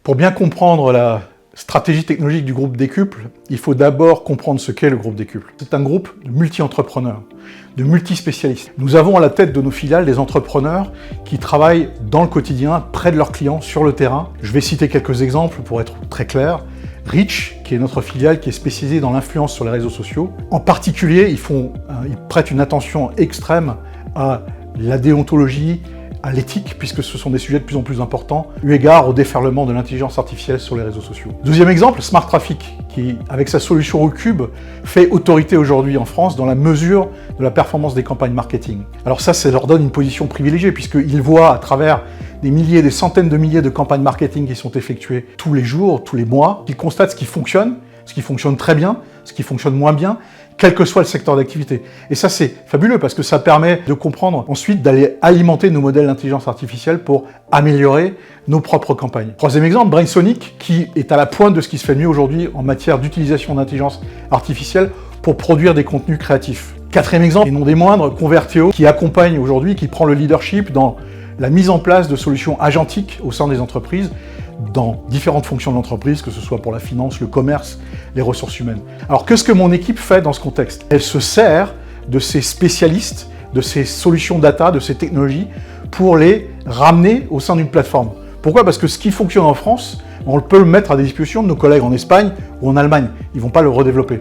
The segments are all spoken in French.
Pour bien comprendre la stratégie technologique du groupe Décuple, il faut d'abord comprendre ce qu'est le groupe Décuple. C'est un groupe de multi-entrepreneurs, de multi-spécialistes. Nous avons à la tête de nos filiales des entrepreneurs qui travaillent dans le quotidien, près de leurs clients, sur le terrain. Je vais citer quelques exemples pour être très clair. Reach, qui est notre filiale qui est spécialisée dans l'influence sur les réseaux sociaux. En particulier, ils prêtent une attention extrême à la déontologie, à l'éthique, puisque ce sont des sujets de plus en plus importants, eu égard au déferlement de l'intelligence artificielle sur les réseaux sociaux. Deuxième exemple, Smart Traffic, qui, avec sa solution Ocube, fait autorité aujourd'hui en France dans la mesure de la performance des campagnes marketing. Alors ça leur donne une position privilégiée, puisqu'ils voient à travers des milliers, des centaines de milliers de campagnes marketing qui sont effectuées tous les jours, tous les mois, qu'ils constatent ce qui fonctionne très bien, ce qui fonctionne moins bien, quel que soit le secteur d'activité. Et ça, c'est fabuleux parce que ça permet de comprendre ensuite d'aller alimenter nos modèles d'intelligence artificielle pour améliorer nos propres campagnes. Troisième exemple, Brainsonic, qui est à la pointe de ce qui se fait de mieux aujourd'hui en matière d'utilisation d'intelligence artificielle pour produire des contenus créatifs. Quatrième exemple, et non des moindres, Converteo, qui accompagne aujourd'hui, qui prend le leadership dans la mise en place de solutions agentiques au sein des entreprises, dans différentes fonctions de l'entreprise, que ce soit pour la finance, le commerce, les ressources humaines. Alors, qu'est-ce que mon équipe fait dans ce contexte? Elle se sert de ces spécialistes, de ces solutions data, de ces technologies, pour les ramener au sein d'une plateforme. Pourquoi? Parce que ce qui fonctionne en France, on peut le mettre à disposition de nos collègues en Espagne ou en Allemagne. Ils ne vont pas le redévelopper.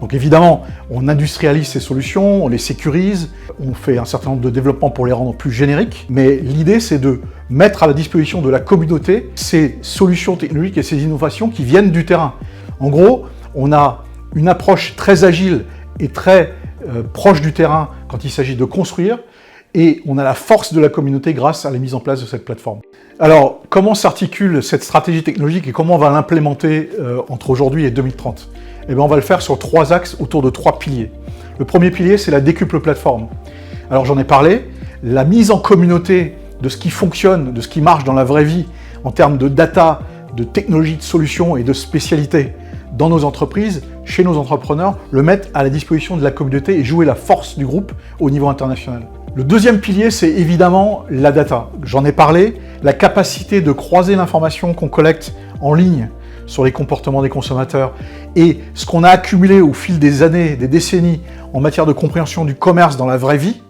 Donc évidemment, on industrialise ces solutions, on les sécurise, on fait un certain nombre de développements pour les rendre plus génériques, mais l'idée c'est de mettre à la disposition de la communauté ces solutions technologiques et ces innovations qui viennent du terrain. En gros, on a une approche très agile et très proche du terrain quand il s'agit de construire, et on a la force de la communauté grâce à la mise en place de cette plateforme. Alors, comment s'articule cette stratégie technologique et comment on va l'implémenter entre aujourd'hui et 2030? Eh bien, on va le faire sur 3 axes autour de 3 piliers. Le premier pilier, c'est la Décuple plateforme. Alors, j'en ai parlé, la mise en communauté de ce qui fonctionne, de ce qui marche dans la vraie vie, en termes de data, de technologie, de solutions et de spécialités dans nos entreprises, chez nos entrepreneurs, le mettre à la disposition de la communauté et jouer la force du groupe au niveau international. Le deuxième pilier, c'est évidemment la data. J'en ai parlé, la capacité de croiser l'information qu'on collecte en ligne sur les comportements des consommateurs et ce qu'on a accumulé au fil des années, des décennies, en matière de compréhension du commerce dans la vraie vie,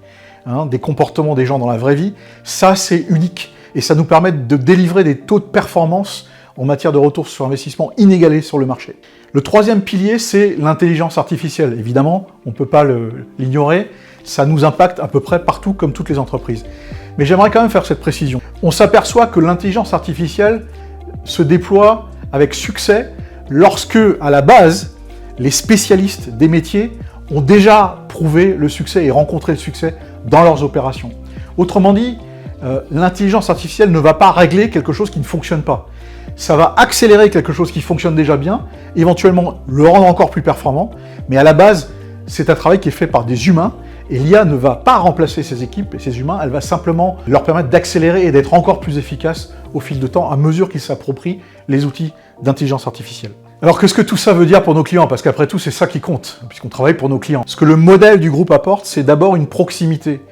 des comportements des gens dans la vraie vie, ça c'est unique et ça nous permet de délivrer des taux de performance en matière de retour sur investissement inégalés sur le marché. Le troisième pilier, c'est l'intelligence artificielle. Évidemment, on ne peut pas l'ignorer, ça nous impacte à peu près partout comme toutes les entreprises. Mais j'aimerais quand même faire cette précision. On s'aperçoit que l'intelligence artificielle se déploie avec succès lorsque, à la base, les spécialistes des métiers ont déjà prouvé le succès et rencontré le succès dans leurs opérations. Autrement dit, l'intelligence artificielle ne va pas régler quelque chose qui ne fonctionne pas. Ça va accélérer quelque chose qui fonctionne déjà bien, éventuellement le rendre encore plus performant, mais à la base, c'est un travail qui est fait par des humains, et l'IA ne va pas remplacer ces équipes et ces humains, elle va simplement leur permettre d'accélérer et d'être encore plus efficaces au fil de temps, à mesure qu'ils s'approprient les outils d'intelligence artificielle. Alors qu'est-ce que tout ça veut dire pour nos clients? Parce qu'après tout, c'est ça qui compte, puisqu'on travaille pour nos clients. Ce que le modèle du groupe apporte, c'est d'abord une proximité.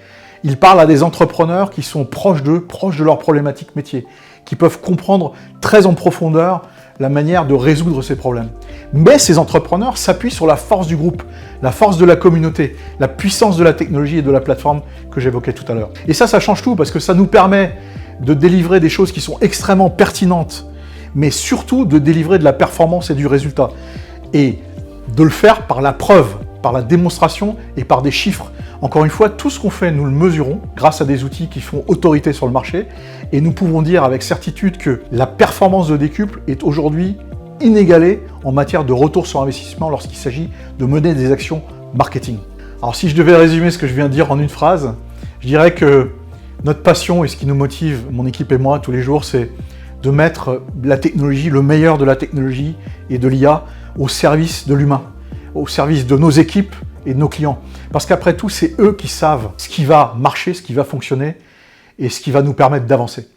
Il parle à des entrepreneurs qui sont proches d'eux, proches de leurs problématiques métiers, qui peuvent comprendre très en profondeur la manière de résoudre ces problèmes. Mais ces entrepreneurs s'appuient sur la force du groupe, la force de la communauté, la puissance de la technologie et de la plateforme que j'évoquais tout à l'heure. Et ça change tout parce que ça nous permet de délivrer des choses qui sont extrêmement pertinentes, mais surtout de délivrer de la performance et du résultat. Et de le faire par la preuve, par la démonstration et par des chiffres. Encore une fois, tout ce qu'on fait, nous le mesurons grâce à des outils qui font autorité sur le marché et nous pouvons dire avec certitude que la performance de Décuple est aujourd'hui inégalée en matière de retour sur investissement lorsqu'il s'agit de mener des actions marketing. Alors si je devais résumer ce que je viens de dire en une phrase, je dirais que notre passion et ce qui nous motive, mon équipe et moi, tous les jours, c'est de mettre la technologie, le meilleur de la technologie et de l'IA au service de l'humain, au service de nos équipes et de nos clients. Parce qu'après tout, c'est eux qui savent ce qui va marcher, ce qui va fonctionner et ce qui va nous permettre d'avancer.